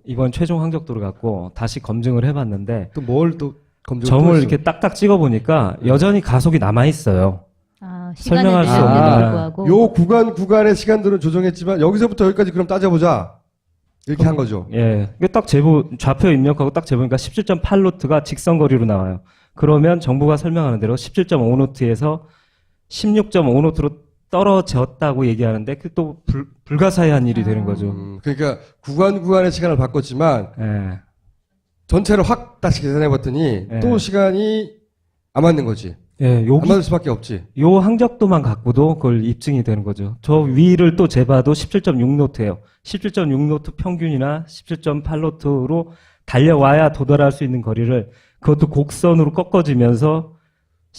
이번 최종 항적도를 갖고 다시 검증을 해봤는데 또 뭘 또 검증을 점을 또 했어? 이렇게 딱딱 찍어보니까 여전히 가속이 남아있어요. 시간을 설명할 수 늘렸는데도 없는. 불구하고. 요 구간의 시간들은 조정했지만 여기서부터 여기까지 그럼 따져보자. 이렇게 한 거죠. 예. 이게 딱 좌표 입력하고 딱 재보니까 17.8노트가 직선거리로 나와요. 그러면 정부가 설명하는 대로 17.5노트에서 16.5노트로 떨어졌다고 얘기하는데 그 또 불가사의한 일이 되는 거죠. 그러니까 구간의 시간을 바꿨지만 예. 전체를 확 다시 계산해봤더니 네. 또 시간이 안 맞는 거지. 예, 안 여기 맞을 수밖에 없지. 요 항적도만 갖고도 그걸 입증이 되는 거죠. 저 위를 또 재봐도 17.6노트예요. 17.6노트 평균이나 17.8노트로 달려와야 도달할 수 있는 거리를 그것도 곡선으로 꺾어지면서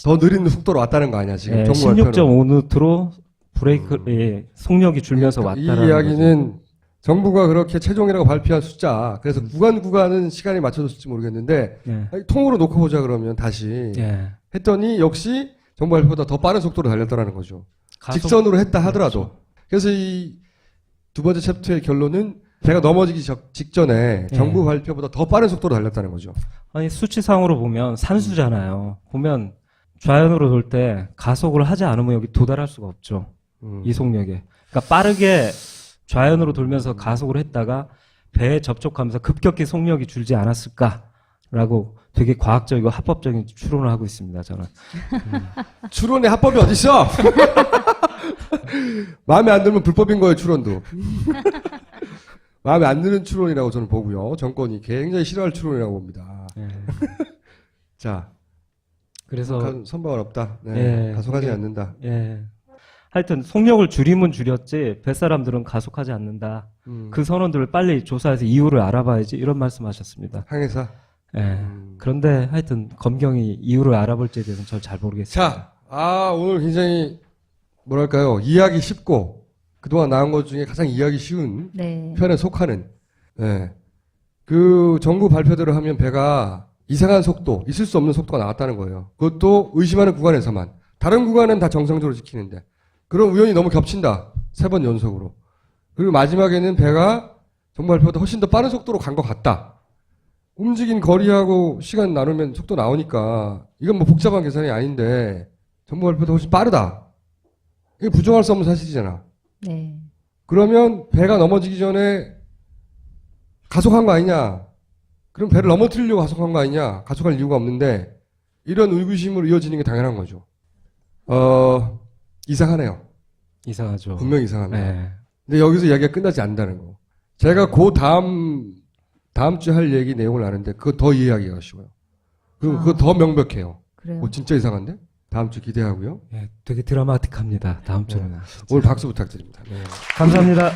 더 느린 속도로 왔다는 거 아니야 지금. 예, 정부 발표는. 16.5노트로 브레이크 속력이 줄면서 그러니까 왔다라는 이 이야기는 정부가 그렇게 최종이라고 발표한 숫자. 그래서 구간은 시간이 맞춰졌을지 모르겠는데 거죠. 예. 아니, 통으로 놓고 보자 그러면 다시 예. 했더니 역시 정부 발표보다 더 빠른 속도로 달렸다라는 거죠. 가속- 직선으로 했다 하더라도. 그래서 이 두 번째 챕터의 결론은 배가 넘어지기 직전에 예. 정부 발표보다 더 빠른 속도로 달렸다는 거죠. 아니 수치상으로 보면 산수잖아요. 보면 좌연으로 돌 때 가속을 하지 않으면 여기 도달할 수가 없죠. 이 속력에. 그러니까 빠르게 좌연으로 돌면서 가속을 했다가 배에 접촉하면서 급격히 속력이 줄지 않았을까라고 되게 과학적이고 합법적인 추론을 하고 있습니다. 저는. 추론의 합법이 어딨어? 마음에 안 들면 불법인 거예요, 추론도. 마음에 안 드는 추론이라고 저는 보고요. 정권이 굉장히 싫어할 추론이라고 봅니다. 예. 자, 그래서 선방은 없다. 네, 예, 가속하지 이게- 않는다. 예. 하여튼 속력을 줄이면 줄였지 뱃사람들은 가속하지 않는다. 그 선원들을 빨리 조사해서 이유를 알아봐야지 이런 말씀하셨습니다. 항해사. 예. 그런데 하여튼 검경이 이유를 알아볼지에 대해서는 저 잘 모르겠습니다. 자, 오늘 굉장히 뭐랄까요, 이해하기 쉽고 그동안 나온 것 중에 가장 이해하기 쉬운 네. 편에 속하는. 예. 그 정부 발표대로 하면 배가 이상한 속도, 있을 수 없는 속도가 나왔다는 거예요. 그것도 의심하는 구간에서만. 다른 구간은 다 정상적으로 지키는데. 그런 우연이 너무 겹친다. 3번 연속으로. 그리고 마지막에는 배가 정부 발표보다 훨씬 더 빠른 속도로 간 것 같다. 움직인 거리하고 시간 나누면 속도 나오니까 이건 뭐 복잡한 계산이 아닌데 정부 발표보다 훨씬 빠르다. 이게 부정할 수 없는 사실이잖아. 네. 그러면 배가 넘어지기 전에 가속한 거 아니냐? 그럼 배를 넘어뜨리려고 가속한 거 아니냐? 가속할 이유가 없는데 이런 의구심으로 이어지는 게 당연한 거죠. 이상하네요. 이상하죠. 분명히 이상합니다. 예. 근데 여기서 이야기가 끝나지 않는다는 거. 제가 그 다음 주에 할 얘기 내용을 아는데 그거 더 이해하기가 쉬워요. 그리고 그거 더 명백해요. 그래요. 진짜 이상한데? 다음 주 기대하고요. 예, 되게 드라마틱합니다. 다음 주는. 오늘 박수 부탁드립니다. 네. 감사합니다.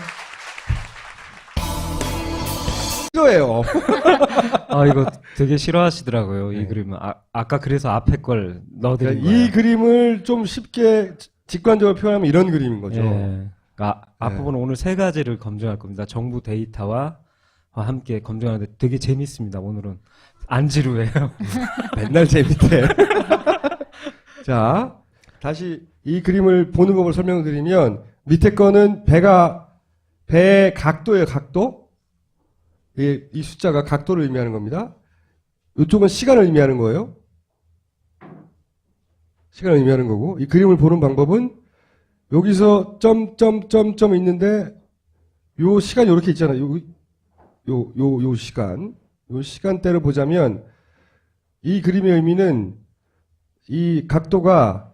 싫어해요. 아, 이거 되게 싫어하시더라고요. 네. 이 그림은. 아까 그래서 앞에 걸 넣어드린 거예요. 이 그림을 좀 쉽게 직관적으로 표현하면 이런 그림인 거죠. 예. 앞부분은 오늘 3가지를 검증할 겁니다. 정부 데이터와 함께 검증하는데 되게 재밌습니다. 오늘은. 안 지루해요. 맨날 재밌대. 자, 다시 이 그림을 보는 법을 설명드리면 밑에 거는 배의 각도예요, 각도. 이 숫자가 각도를 의미하는 겁니다. 이쪽은 시간을 의미하는 거예요. 시간을 의미하는 거고 이 그림을 보는 방법은 여기서 점점점점 있는데 요 시간이 이렇게 있잖아요. 요 시간. 요 시간대를 보자면 이 그림의 의미는 이 각도가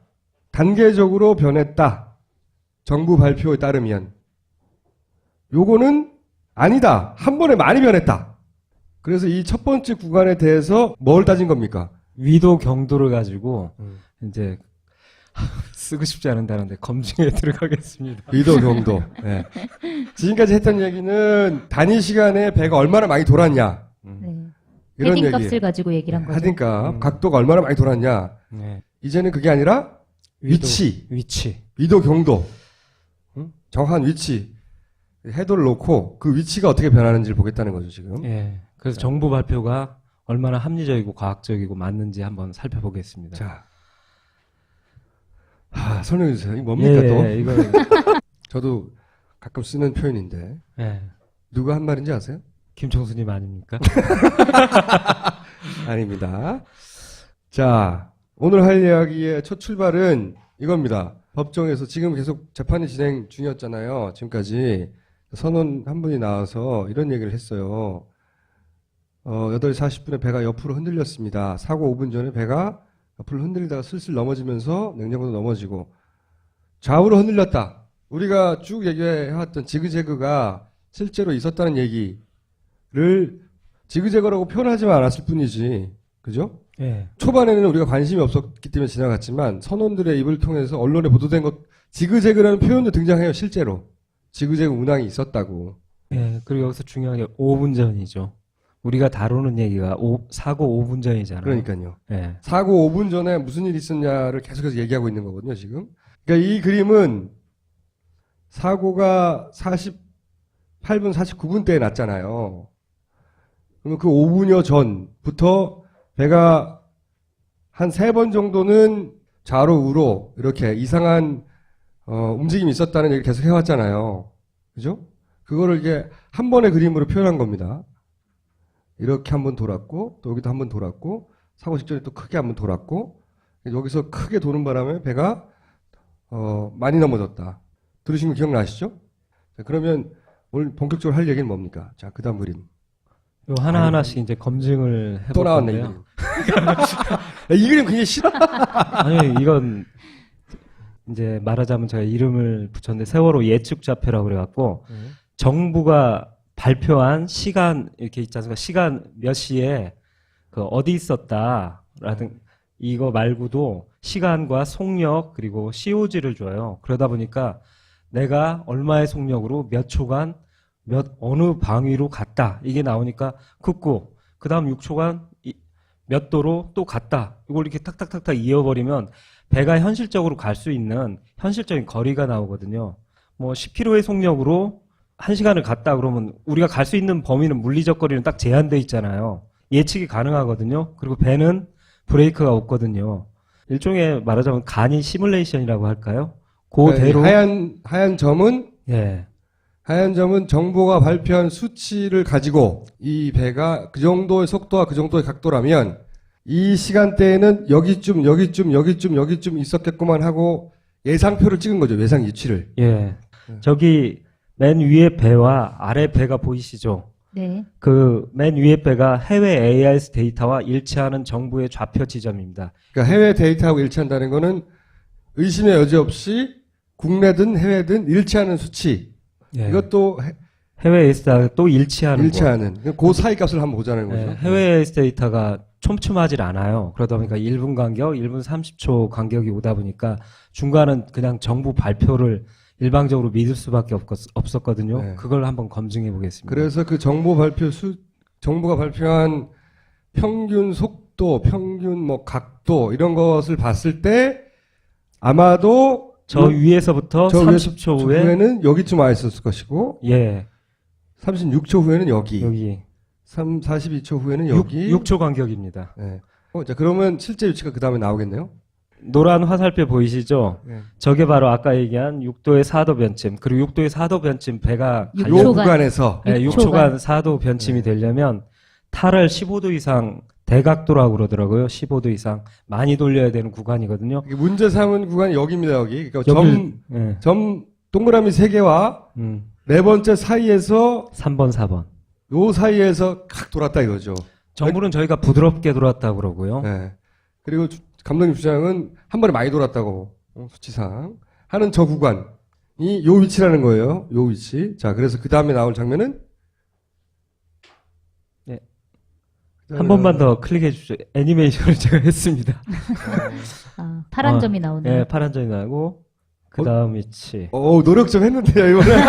단계적으로 변했다. 정부 발표에 따르면. 요거는 아니다. 한 번에 많이 변했다. 그래서 이 첫 번째 구간에 대해서 뭘 따진 겁니까? 위도 경도를 가지고 이제 쓰고 싶지 않은다는데 검증에 들어가겠습니다. 위도 경도. 네. 지금까지 했던 얘기는 단위 시간에 배가 얼마나 많이 돌았냐. 네. 이런 헤딩 얘기. 값을 가지고 얘기를 한 거죠. 하니까 각도가 얼마나 많이 돌았냐. 네. 이제는 그게 아니라 위치, 위도 경도, 정확한 위치, 해도를 놓고 그 위치가 어떻게 변하는지를 보겠다는 거죠 지금. 예. 그래서 정부 발표가 얼마나 합리적이고 과학적이고 맞는지 한번 살펴보겠습니다. 자, 설명해 주세요. 이게 뭡니까 또? 예, 이거 저도 가끔 쓰는 표현인데 예. 누가 한 말인지 아세요? 김총수님 아닙니까? 아닙니다. 자, 오늘 할 이야기의 첫 출발은 이겁니다. 법정에서 지금 계속 재판이 진행 중이었잖아요. 지금까지 선원 한 분이 나와서 이런 얘기를 했어요. 8시 40분에 배가 옆으로 흔들렸습니다. 사고 5분 전에 배가 옆으로 흔들리다가 슬슬 넘어지면서 냉장고도 넘어지고 좌우로 흔들렸다. 우리가 쭉 얘기해왔던 지그재그가 실제로 있었다는 얘기를 지그재그라고 표현하지만 않았을 뿐이지. 그죠? 예. 초반에는 우리가 관심이 없었기 때문에 지나갔지만 선원들의 입을 통해서 언론에 보도된 것 지그재그라는 표현도 등장해요. 실제로. 지그재그 운항이 있었다고. 예. 그리고 여기서 중요한 게 5분 전이죠. 우리가 다루는 얘기가 사고 5분 전이잖아요. 그러니까요. 예. 사고 5분 전에 무슨 일이 있었냐를 계속해서 얘기하고 있는 거거든요, 지금. 그러니까 이 그림은 사고가 48분 49분 때에 났잖아요. 그러면 그 5분여 전부터 배가 한 3번 정도는 좌로 우로 이렇게 이상한 움직임이 있었다는 얘기를 계속 해왔잖아요. 그죠? 그거를 이게 한 번의 그림으로 표현한 겁니다. 이렇게 한 번 돌았고 또 여기도 한 번 돌았고 사고 직전에 또 크게 한 번 돌았고 여기서 크게 도는 바람에 배가 많이 넘어졌다. 들으신 거 기억나시죠? 자, 그러면 오늘 본격적으로 할 얘기는 뭡니까? 자, 그 다음 그림. 요 하나하나씩 이제 검증을 해볼 또 나왔네, 이 건데요. 그림. 이 그림 굉장히 싫어. 아니, 이건 이제 말하자면 제가 이름을 붙였는데 세월호 예측좌표라고 그래갖고 정부가 발표한 시간 이렇게 있지 않습니까? 시간 몇 시에 그 어디 있었다라든 이거 말고도 시간과 속력 그리고 COG를 줘요. 그러다 보니까 내가 얼마의 속력으로 몇 초간 어느 방위로 갔다 이게 나오니까 긋고 그 다음 6초간 몇 도로 또 갔다 이걸 이렇게 탁탁탁탁 이어버리면 배가 현실적으로 갈 수 있는 현실적인 거리가 나오거든요. 뭐 10km의 속력으로 1시간을 갔다 그러면 우리가 갈 수 있는 범위는 물리적 거리는 딱 제한돼 있잖아요. 예측이 가능하거든요. 그리고 배는 브레이크가 없거든요. 일종의 말하자면 간이 시뮬레이션이라고 할까요? 그대로 하얀 점은 예. 하얀 점은 정부가 발표한 수치를 가지고 이 배가 그 정도의 속도와 그 정도의 각도라면 이 시간대에는 여기쯤 있었겠구만 하고 예상표를 찍은 거죠. 예상 위치를. 예. 저기 맨 위에 배와 아래 배가 보이시죠? 네. 그 맨 위에 배가 해외 AIS 데이터와 일치하는 정부의 좌표 지점입니다. 그러니까 해외 데이터하고 일치한다는 거는 의심의 여지 없이 국내든 해외든 일치하는 수치. 예. 이것도 해외 AIS가 또 일치하는 일치하는. 그 사이 값을 한번 보자는 거. 거죠. 예. 해외 AIS 데이터가 촘촘하질 않아요. 그러다 보니까 1분 간격, 1분 30초 간격이 오다 보니까 중간은 그냥 정부 발표를 일방적으로 믿을 수밖에 없었거든요. 네. 그걸 한번 검증해 보겠습니다. 그래서 그 정부가 발표한 평균 속도, 평균 뭐 각도 이런 것을 봤을 때 아마도 저 위에서부터 저 30초 후에 후에는 여기쯤 와 있었을 것이고 예. 36초 후에는 여기. 42초 후에는 여기. 6초 간격입니다. 네. 자, 그러면 실제 위치가 그 다음에 나오겠네요? 노란 화살표 보이시죠? 네. 저게 바로 아까 얘기한 6도의 4도 변침. 그리고 6도의 4도 변침 배가 요 6초간. 구간에서. 네, 6초간 4도 변침이 네. 되려면 탈을 15도 이상 대각도라고 그러더라고요. 15도 이상 많이 돌려야 되는 구간이거든요. 이게 문제 삼은 구간이 여기입니다, 여기. 그러니까 예. 점 동그라미 3개와 네 번째 사이에서 3번, 4번. 요 사이에서 칵 돌았다 이거죠. 정부는 저희가 부드럽게 돌았다고 그러고요. 네. 그리고 감독님 주장은 한 번에 많이 돌았다고 수치상 하는 저 구간이 요 위치라는 거예요. 요 위치. 자, 그래서 그 다음에 나올 장면은 네. 한 번만 더 클릭해 주시죠. 애니메이션을 제가 했습니다. 아, 파란 점이 나오네요. 네, 파란 점이 나고 그 다음 위치. 노력 좀 했는데요, 이번에.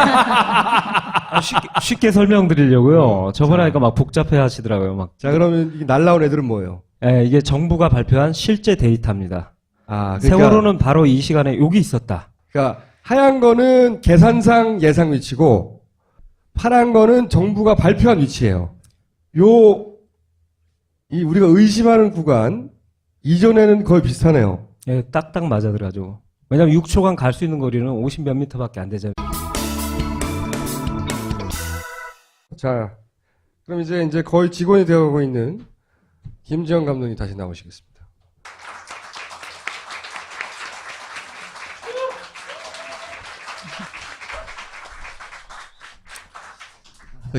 쉽게 설명드리려고요. 저번에 하니까 막 복잡해 하시더라고요. 막. 자, 그러면 이 날라온 애들은 뭐예요? 네, 이게 정부가 발표한 실제 데이터입니다. 아, 세월호는 바로 이 시간에 여기 있었다. 그러니까 하얀 거는 계산상 예상 위치고 파란 거는 정부가 발표한 위치예요. 이 우리가 의심하는 구간 이전에는 거의 비슷하네요. 예, 딱딱 맞아 들어가죠. 왜냐면 6초간 갈 수 있는 거리는 50 몇 미터밖에 안 되잖아요. 자, 그럼 이제 거의 직원이 되어가고 있는 김지영 감독님 다시 나오시겠습니다.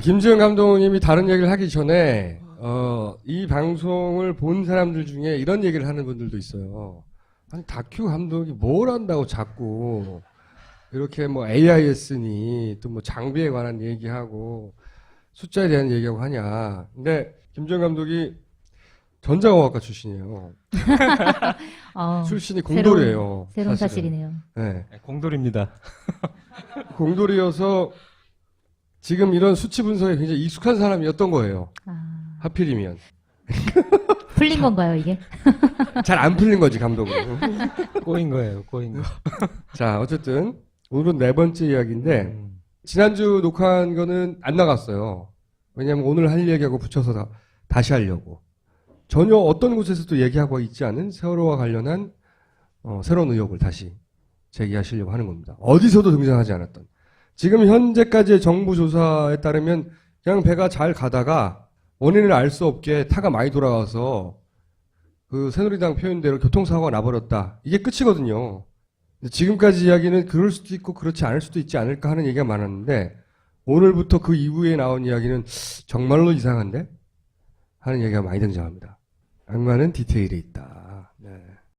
김지현 감독님이 다른 얘기를 하기 전에 이 방송을 본 사람들 중에 이런 얘기를 하는 분들도 있어요. 아니 다큐 감독이 뭘 한다고 자꾸 이렇게 뭐 AIS니 또 뭐 장비에 관한 얘기하고 숫자에 대한 얘기하고 하냐. 근데 김지현 감독이 전자공학과 출신이에요. 출신이 공돌이에요. 새로운 사실은. 사실이네요. 네. 공돌입니다. 공돌이어서 지금 이런 수치 분석에 굉장히 익숙한 사람이었던 거예요. 아, 하필이면. 풀린 건가요, 이게? 잘 안 풀린 거지, 감독은. 꼬인 거예요, 꼬인 거. 자, 어쨌든 오늘은 네 번째 이야기인데 지난주 녹화한 거는 안 나갔어요. 왜냐하면 오늘 할 얘기하고 붙여서 다시 하려고. 전혀 어떤 곳에서도 얘기하고 있지 않은 세월호와 관련한 새로운 의혹을 다시 제기하시려고 하는 겁니다. 어디서도 등장하지 않았던. 지금 현재까지의 정부 조사에 따르면 그냥 배가 잘 가다가 원인을 알 수 없게 타가 많이 돌아가서 그 새누리당 표현대로 교통사고가 나버렸다. 이게 끝이거든요. 근데 지금까지 이야기는 그럴 수도 있고 그렇지 않을 수도 있지 않을까 하는 얘기가 많았는데 오늘부터 그 이후에 나온 이야기는 정말로 이상한데? 하는 얘기가 많이 등장합니다. 악마는 디테일에 있다.